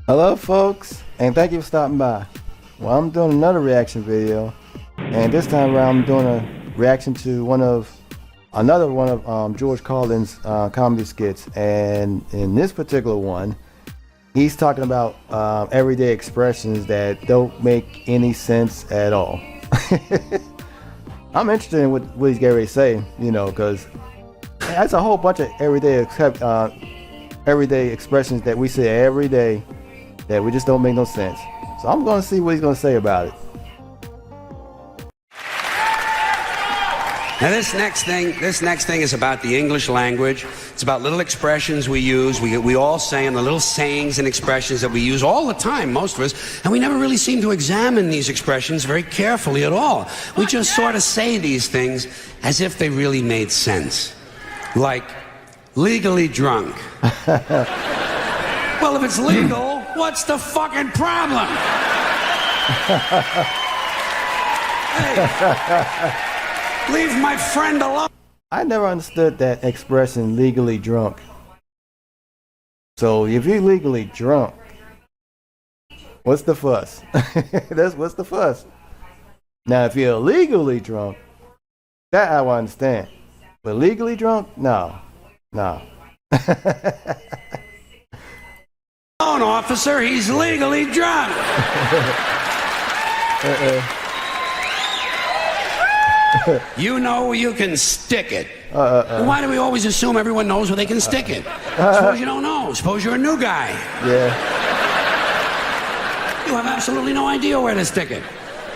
Hello folks, and thank you for stopping by. Well, I'm doing another reaction video, and this time around I'm doing a reaction to another one of George Carlin's comedy skits, and in this particular one, he's talking about everyday expressions that don't make any sense at all. I'm interested in what he's getting ready to say, because that's a whole bunch of everyday expressions that we say every day that we just don't make no sense. So I'm going to see what he's going to say about it. Now this next thing is about the English language. It's about little expressions we use. We all say them, the little sayings and expressions that we use all the time, most of us, and we never really seem to examine these expressions very carefully at all. We just sort of say these things as if they really made sense. Like, legally drunk. Well, if it's legal, what's the fucking problem? Hey. Leave my friend alone. I never understood that expression, legally drunk. So if you're legally drunk, what's the fuss? What's the fuss? Now, if you're illegally drunk, that I will understand. But legally drunk? No. Officer, he's legally drunk. You know you can stick it. Why do we always assume everyone knows where they can stick it? Suppose you don't know. Suppose you're a new guy. Yeah. You have absolutely no idea where to stick it.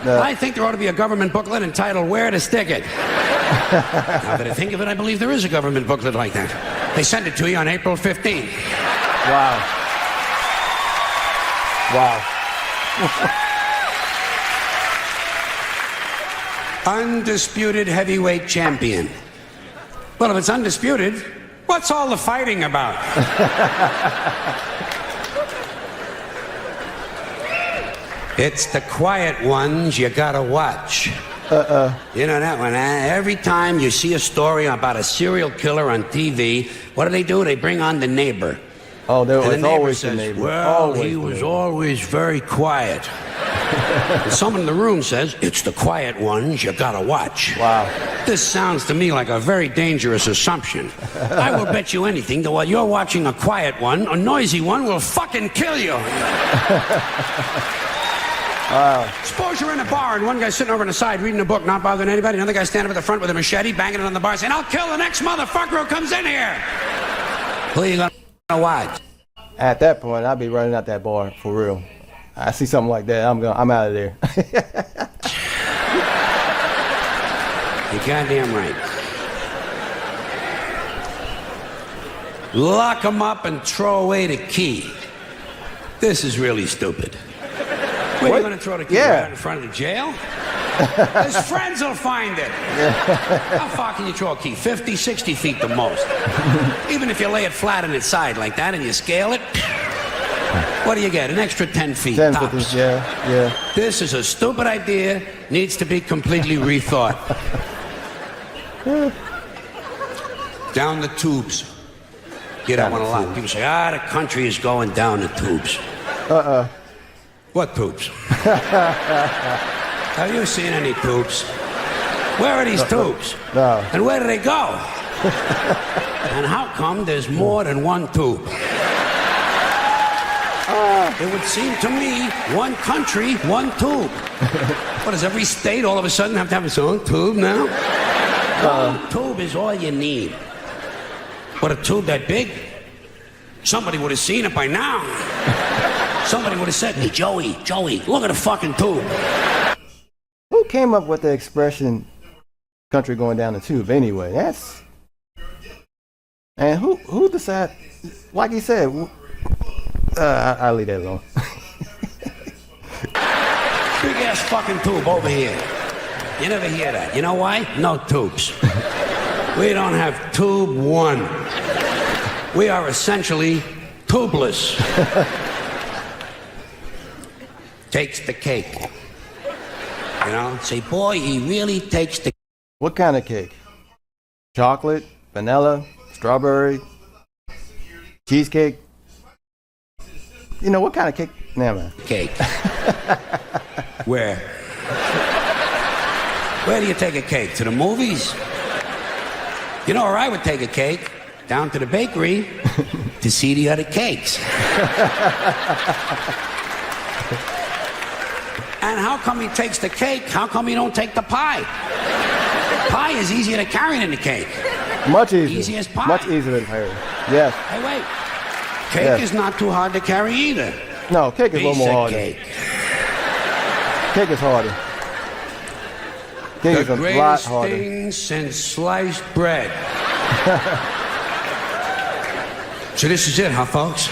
No. I think there ought to be a government booklet entitled Where to Stick It. Now that I think of it, I believe there is a government booklet like that. They sent it to you on April 15th. Wow. Undisputed heavyweight champion. Well, if it's undisputed, what's all the fighting about? It's the quiet ones you gotta watch. You know that one, huh? Every time you see a story about a serial killer on TV, what do? They bring on the neighbor. Oh, there was always says, the neighbor. Well, he was always very quiet. And someone in the room says, it's the quiet ones you gotta watch. Wow. This sounds to me like a very dangerous assumption. I will bet you anything that while you're watching a quiet one, a noisy one will fucking kill you. Wow. Suppose you're in a bar and one guy's sitting over on the side reading a book, not bothering anybody. Another guy standing up at the front with a machete, banging it on the bar, saying, I'll kill the next motherfucker who comes in here. Who are you gonna watch? At that point, I'd be running out that bar for real. I see something like that, I'm out of there. You're goddamn right. Lock him up and throw away the key. This is really stupid. Where are you going to throw the key? Right in front of the jail? His friends will find it. How far can you throw a key? 50, 60 feet the most. Even if you lay it flat on its side like that and you scale it, what do you get? An extra 10 feet 10 tops. feet, yeah. This is a stupid idea, needs to be completely rethought. Down the tubes. Get that one a lot. People say, the country is going down the tubes. What tubes? Have you seen any tubes? Where are these tubes? No. And where do they go? And how come there's more than one tube? It would seem to me, one country, one tube. What, does every state all of a sudden have to have its own tube now? One tube is all you need. What, a tube that big? Somebody would have seen it by now. Somebody would have said, hey, Joey, look at the fucking tube. Who came up with the expression, country going down the tube anyway? And who decided, like he said, I'll leave that alone. Big ass fucking tube over here. You never hear that. You know why? No tubes. We don't have tube one. We are essentially tubeless. Takes the cake. You know, say, boy, he really takes the... What kind of cake? Chocolate, vanilla, strawberry, cheesecake? You know what kind of cake? Never mind. Cake. Where? Where do you take a cake? To the movies? You know where I would take a cake? Down to the bakery to see the other cakes. And how come he takes the cake? How come he don't take the pie? Pie is easier to carry than the cake. Much easier. Easy as pie. Much easier than carry. Yes. Hey, wait. Cake is not too hard to carry either. No, cake is a little more harder. Cake. Cake is harder. Cake is a lot greatest harder. thing since sliced bread. So this is it, huh, folks?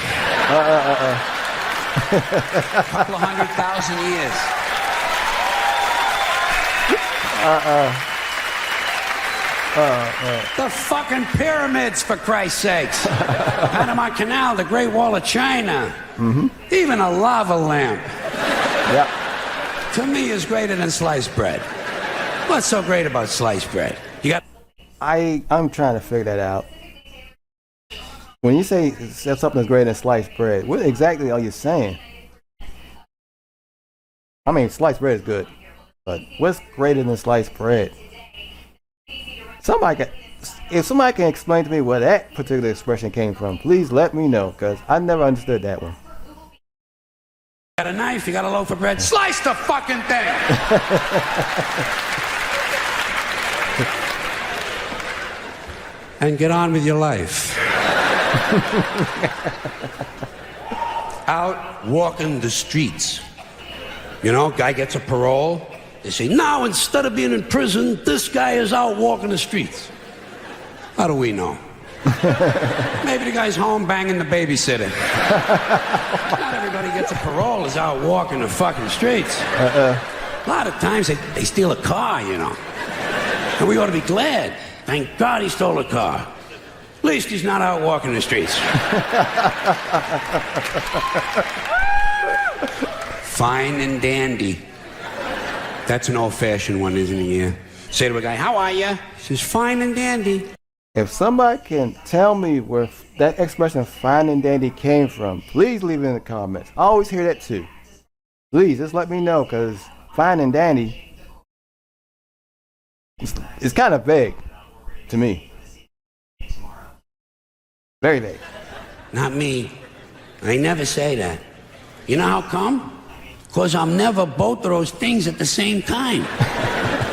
Couple of 100,000 years. The fucking pyramids, for Christ's sakes. Panama Canal, the Great Wall of China. Even a lava lamp. Yep. To me is greater than sliced bread. What's so great about sliced bread? You got... I'm trying to figure that out. When you say something is greater than sliced bread, what exactly are you saying? I mean, sliced bread is good, but what's greater than sliced bread? If somebody can explain to me where that particular expression came from, please let me know, because I never understood that one. Got a knife, you got a loaf of bread, slice the fucking thing! And get on with your life. Out walking the streets. You know, guy gets a parole. They say, now instead of being in prison, this guy is out walking the streets. How do we know? Maybe the guy's home banging the babysitter. Not everybody gets a parole is out walking the fucking streets. A lot of times they steal a car, you know. And we ought to be glad. Thank God he stole a car. At least he's not out walking the streets. Fine and dandy. That's an old-fashioned one, isn't it? Yeah. Say to a guy, how are you? He says, fine and dandy. If somebody can tell me where that expression fine and dandy came from, please leave it in the comments. I always hear that too. Please, just let me know, because fine and dandy is kind of vague to me. Very vague. Not me. I never say that. You know how come? Because I'm never both of those things at the same time.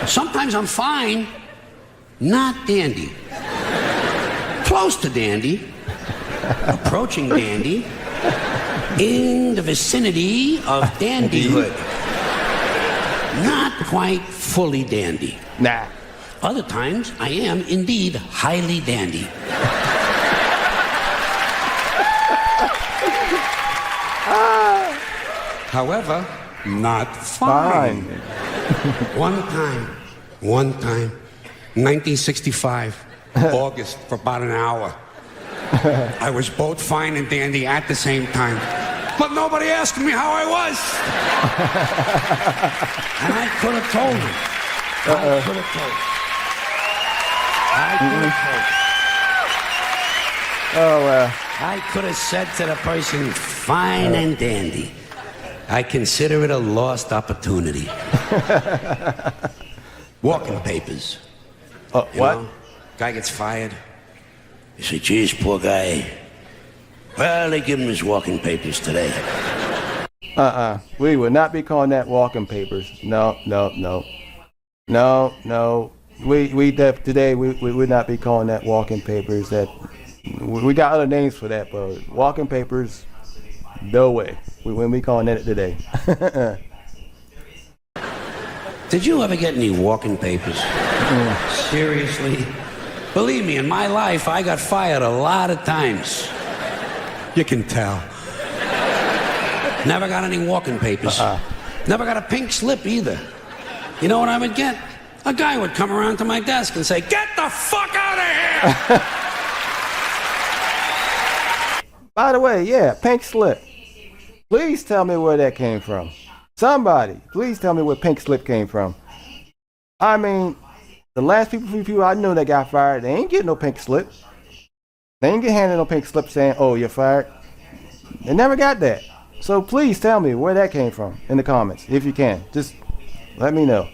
Sometimes I'm fine, not dandy. Close to dandy, approaching dandy, in the vicinity of dandyhood. Not quite fully dandy. Nah. Other times, I am indeed highly dandy. However, not fine. One time, 1965, August, for about an hour. I was both fine and dandy at the same time. But nobody asked me how I was. And I could have told him. I could have told. Oh, well. I could have said to the person, fine and dandy. I consider it a lost opportunity. Walking papers. What? Know, guy gets fired. You say, geez, poor guy. Well, they give him his walking papers today. We would not be calling that walking papers. No. Today we would not be calling that walking papers. That we got other names for that, but walking papers, no way. We wouldn't be calling that today. Did you ever get any walking papers? Seriously? Believe me, in my life, I got fired a lot of times. You can tell. Never got any walking papers. Never got a pink slip either. You know what I would get? A guy would come around to my desk and say, get the fuck out of here! By the way, yeah, pink slip. Please tell me where that came from. Somebody, please tell me where pink slip came from. I mean, the last few people I know that got fired, they ain't getting no pink slip. They ain't get handed no pink slip saying, oh, you're fired. They never got that. So please tell me where that came from in the comments, if you can. Just let me know.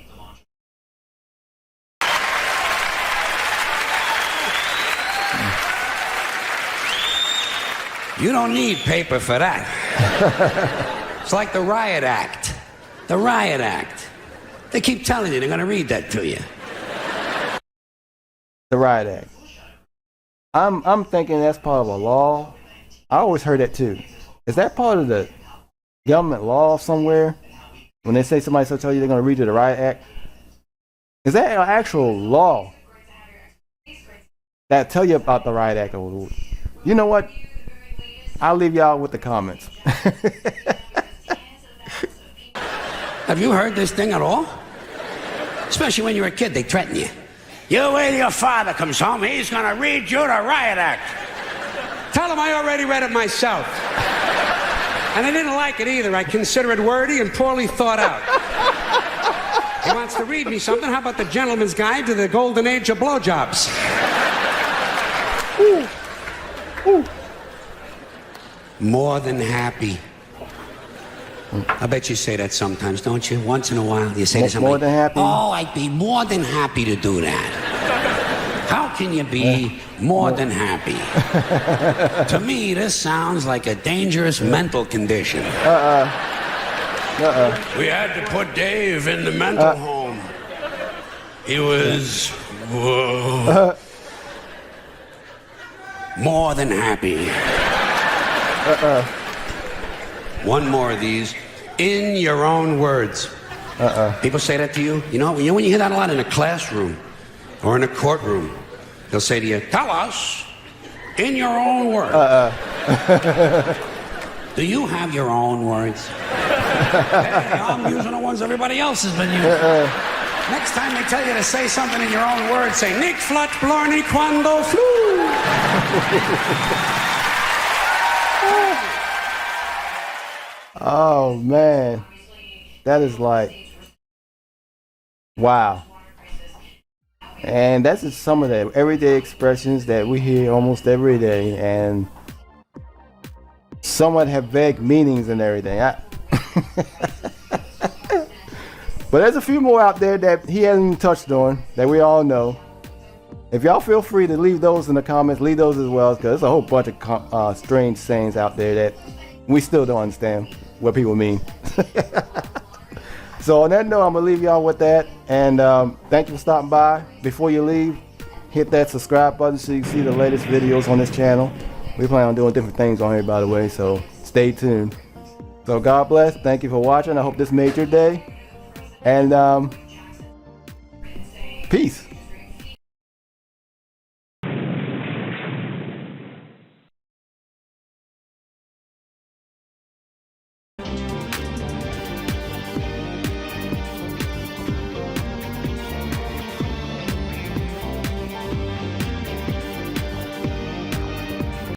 You don't need paper for that. It's like the Riot Act. The Riot Act. They keep telling you they're going to read that to you. The Riot Act. I'm thinking that's part of a law. I always heard that too. Is that part of the government law somewhere? When they say somebody tell you they're going to read you the Riot Act? Is that an actual law that tell you about the Riot Act? You know what? I'll leave y'all with the comments. Have you heard this thing at all? Especially when you're a kid, they threaten you. You wait till your father comes home, he's gonna read you the Riot Act. Tell him I already read it myself. And I didn't like it either. I consider it wordy and poorly thought out. He wants to read me something. How about the Gentleman's Guide to the Golden Age of Blowjobs? Ooh. Ooh. More than happy. I bet you say that sometimes, don't you? Once in a while, you say to somebody, more than happy? Oh, I'd be more than happy to do that. How can you be more than happy? To me, this sounds like a dangerous mental condition. We had to put Dave in the mental home. He was more than happy. One more of these. In your own words. People say that to you. You know when you hear that a lot in a classroom or in a courtroom, they'll say to you, tell us in your own words. Do you have your own words? Hey, I'm using the ones everybody else has been using. Next time they tell you to say something in your own words, say, Nick flat blarney quando flu. Oh man, that is like, wow. And that's just some of the everyday expressions that we hear almost every day, and somewhat have vague meanings and everything. But there's a few more out there that he hasn't even touched on that we all know. If y'all feel free to leave those in the comments, leave those as well, because there's a whole bunch of strange sayings out there that we still don't understand what people mean. So on that note, I'm gonna leave y'all with that, and thank you for stopping by. Before you leave, hit that subscribe button so you can see the latest videos on this channel. We plan on doing different things on here, by the way, so stay tuned. So God bless. Thank you for watching. I hope this made your day, and peace.